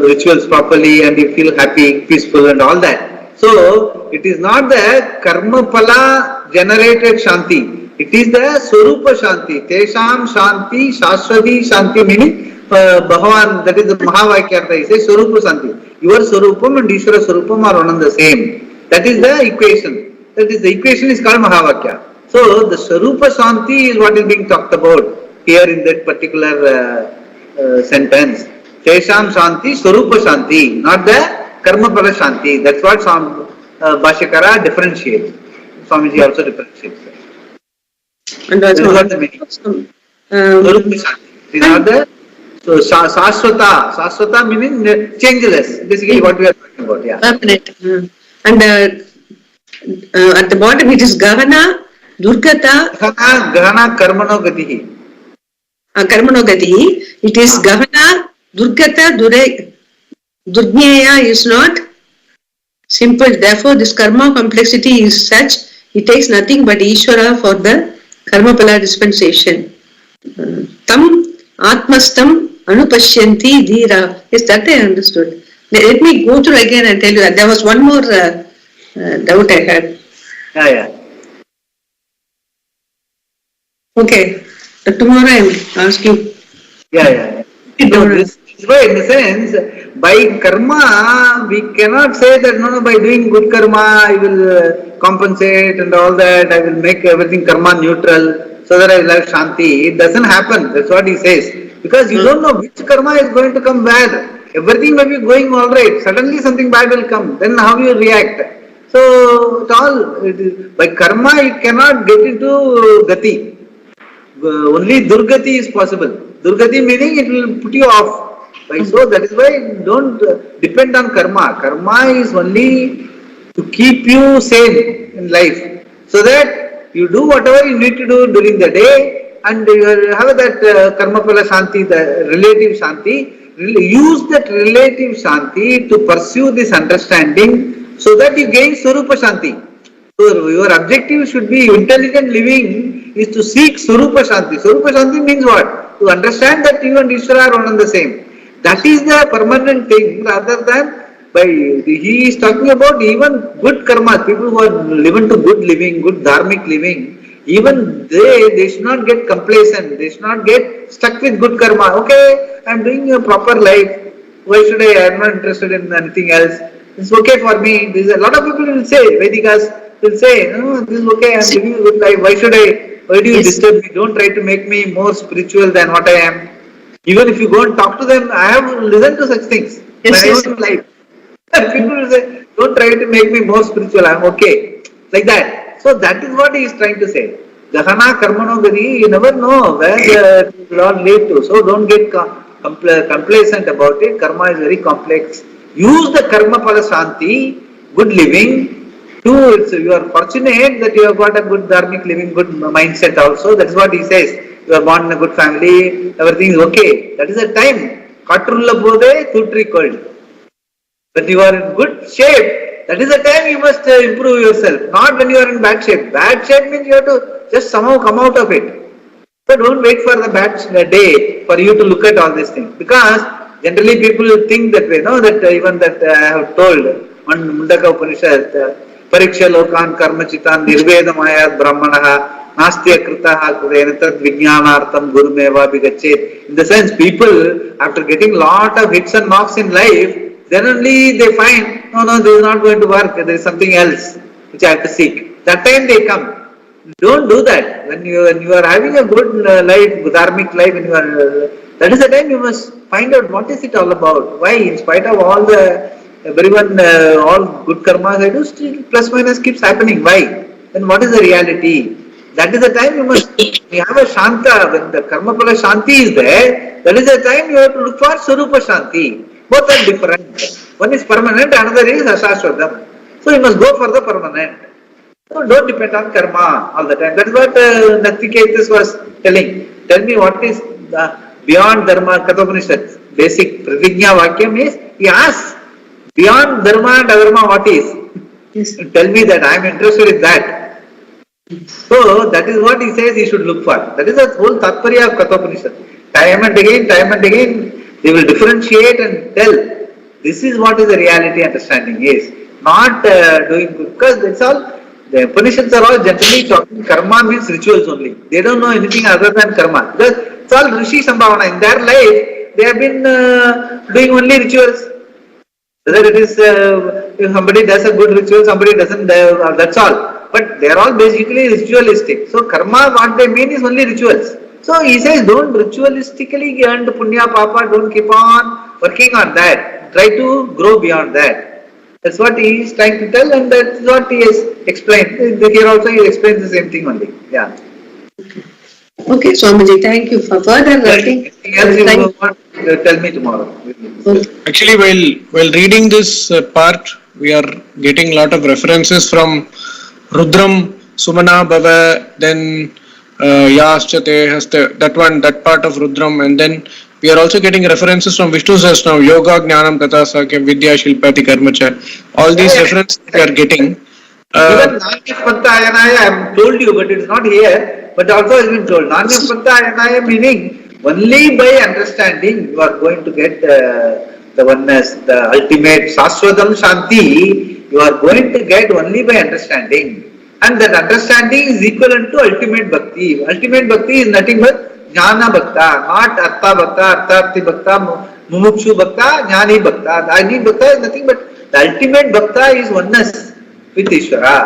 rituals properly and you feel happy, peaceful and all that. So it is not the karmapala generated Shanti. It is the Swarupa Shanti. Tesham Shanti, Saraswati Shanti, meaning Bhagavan, that is the Mahavakyartha, he says Swarupa Shanti. Your Swarupam and Ishvara Swarupam are one and the same. That is the equation. That is the equation is called Mahavakya. So the Swarupa Shanti is what is being talked about here in that particular sentence. Tesham Shanti, Swarupa Shanti, not the Karmapala Shanti. That's what Bhashyakara differentiates. Swamiji also differentiates. And that is what the meaning. Swarupa Shanti. It is not the so Saraswata meaning changeless. Basically what we are talking about. Yeah. Permanent. And at the bottom it is Gahana, Durgata. Gahana Karmano Gatihi. Karmano Gatihi. It is Gahana, Durgata, Durgneya is not simple. Therefore, this karma complexity is such, it takes nothing but Ishvara for the Karmapala dispensation. Tam Atmastam Anupashyanti Dhira. Yes, that I understood. Let me go through again and tell you that. There was one more doubt I had. Yeah. Okay. Tomorrow I will ask you. Yeah. So this is why, in a sense, by karma, we cannot say that no, by doing good karma, I will compensate and all that, I will make everything karma neutral so that I will have Shanti. It doesn't happen. That's what he says. Because you don't know which karma is going to come bad. Everything may be going all right. Suddenly something bad will come. Then how you react? So, by karma, you cannot get into gati. Only durgati is possible. Durgati meaning it will put you off. So that is why don't depend on karma. Karma is only to keep you sane in life. So that you do whatever you need to do during the day and you have that karmapala shanti, the relative shanti. Use that relative shanti to pursue this understanding so that you gain Swarupa Shanti. So your objective should be intelligent living is to seek Swarupa Shanti. Swarupa Shanti means what? To understand that you and Ishvara are one and the same. That is the permanent thing rather than he is talking about even good karma, people who are living to good living, good dharmic living, even they should not get complacent, they should not get stuck with good karma. Okay, I am doing a proper life, why should I am not interested in anything else, it's okay for me. There is a lot of people will say, Vedikas will say, no, this is okay, I am living a good life, why do you disturb me, don't try to make me more spiritual than what I am. Even if you go and talk to them, I have listened to such things when I was in life. People will say, don't try to make me more spiritual, I am okay. Like that. So that is what he is trying to say. Gahana Karmano Gati, you never know where it will all lead to. So don't get complacent about it. Karma is very complex. Use the Karma Pada Shanti, good living. You are fortunate that you have got a good dharmic living, good mindset also. That is what he says. You are born in a good family, everything is okay. That is the time. Katrulla Bode, Tutri Cold. When you are in good shape, that is the time you must improve yourself. Not when you are in bad shape. Bad shape means you have to just somehow come out of it. So don't wait for the bad day for you to look at all these things. Because generally people think that way, no? That even that I have told one Mundaka Upanishad, Pariksha Lokan Karmachitan Nirvedamayat Brahmanaha Nastya Kritaha Kudenatad Vijnanartham Gurumeva Bigachet. In the sense, people, after getting lot of hits and knocks in life, then only they find, no, this is not going to work, there is something else which I have to seek. That time they come. Don't do that. When you are having a good life, dharmic life, when you are, that is the time you must find out what is it all about. Why, in spite of all everyone, all good karmas I do, still plus minus keeps happening. Why? Then what is the reality? That is the time you must, you have a shanta, when the karma pala shanti is there, that is the time you have to look for Swarupa Shanti. Both are different. One is permanent, another is asashwadam. So you must go for the permanent. So don't depend on karma all the time. That is what Natiketus was telling. Tell me what is beyond dharma, Kathopanishad. Basic pratignya vakyam is, he asks, beyond dharma and adharma what is? Yes. Tell me that, I am interested in that. So that is what he says he should look for. That is the whole tatparya of Kathopanishad. Time and again, they will differentiate and tell, this is what is the reality understanding is. Not doing good, because that's all. The Upanishads are all generally talking karma means rituals only. They don't know anything other than karma. Because it's all Rishi Sambhavana. In their life, they have been doing only rituals. Whether it is, if somebody does a good ritual, somebody doesn't, that's all. But they are all basically ritualistic. So karma, what they mean is only rituals. So he says, don't ritualistically earn punya papa, don't keep on working on that. Try to grow beyond that. That's what he is trying to tell, and that's what he has explained. Here also he explains the same thing only. Yeah. Okay, Swamiji, thank you for further writing. Anything else you want to tell me tomorrow? Okay. Actually, while reading this part, we are getting a lot of references from Rudram, Sumana, Bhava, then Yaschate, Haste, that part of Rudram, and then we are also getting references from Vishnu Sahasranam, Yoga, Jnanam, Katha, Sakyam, Vidya, Shilpati, Karmacha. All these references we are getting. Even Nanyapanta Ayanaya, I have told you, but it is not here, but also has been told. Nanyapanta Ayanaya meaning, only by understanding you are going to get the oneness, the ultimate Saswadam Shanti, you are going to get only by understanding. And that understanding is equivalent to ultimate bhakti. Ultimate bhakti is nothing but Jnana Bhakta, not Artha Bhakta, Artharthi Bhakta, Mumukshu Bhakta, Jnani Bhakta. Jnani Bhakta is nothing but the ultimate Bhakta is oneness with Ishvara.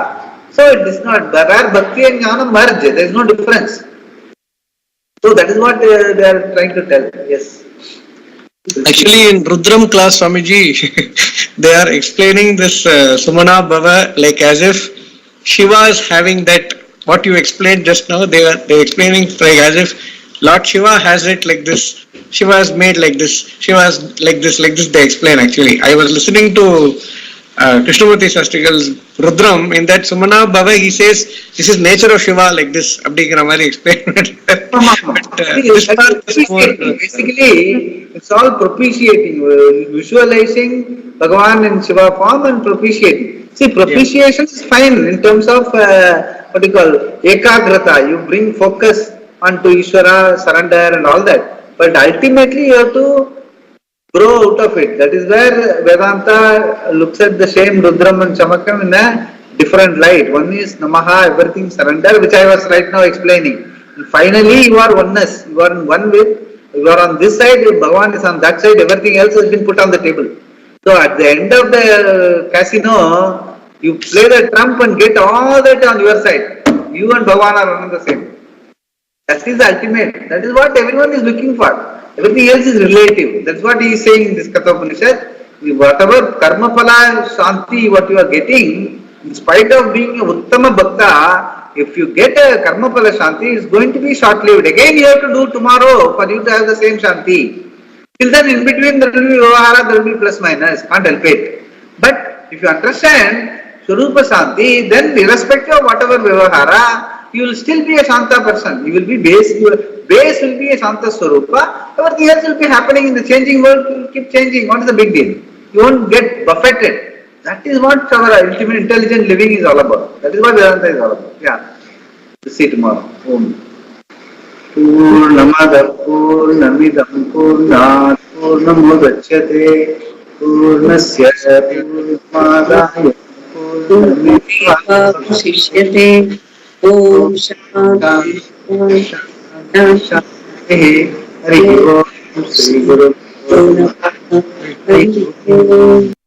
So it is not, where Bhakti and Jnana merge, there is no difference. So that is what they are trying to tell. Yes. Actually, in Rudram class, Swamiji, they are explaining this Sumana Bhava like as if Shiva is having that, what you explained just now, they are explaining like as if Lord Shiva has it like this, Shiva has made like this, Shiva has like this, they explain actually. I was listening to Krishnamurti Shastrikal's Rudram, in that Sumana Bhava, he says, this is nature of Shiva like this, Abdigra Mari explained. Basically, it's all propitiating, visualizing Bhagavan in Shiva form and propitiating. See, propitiation is fine in terms of what you call ekagrata. You bring focus onto Ishvara, surrender and all that. But ultimately you have to grow out of it. That is where Vedanta looks at the same Rudram and Chamakam in a different light. One is Namaha, everything surrender, which I was right now explaining. And finally you are oneness. You are in one with, you are on this side, Bhagavan is on that side, everything else has been put on the table. So at the end of the casino, you play the trump and get all that on your side. You and Bhagavan are one and the same. That is the ultimate. That is what everyone is looking for. Everything else is relative. That's what he is saying in this Kathopanishad. Whatever karma phala shanti, what you are getting, in spite of being a uttama bhakta, if you get a karma phala shanti, it's going to be short-lived. Again you have to do tomorrow for you to have the same shanti. Till then, in between there will be vivahara, there will be plus minus, can't help it. But if you understand Swarupa Shanti, then irrespective of whatever vivahara, you will still be a Shanta person. You will be base, your base will be a Shanta Swarupa. Everything else will be happening in the changing world, will keep changing. What is the big deal? You won't get buffeted. That is what our ultimate intelligent living is all about. That is what Vedanta is all about. Yeah. We'll see tomorrow. Om. Purnamada Purnamidam Purnat Purnamudachyate पूर्णस्य पूर्णमादाय पूर्णमेवावशिष्यते ॐ शान्ति हरि ओम श्री गुरु हरि ओम।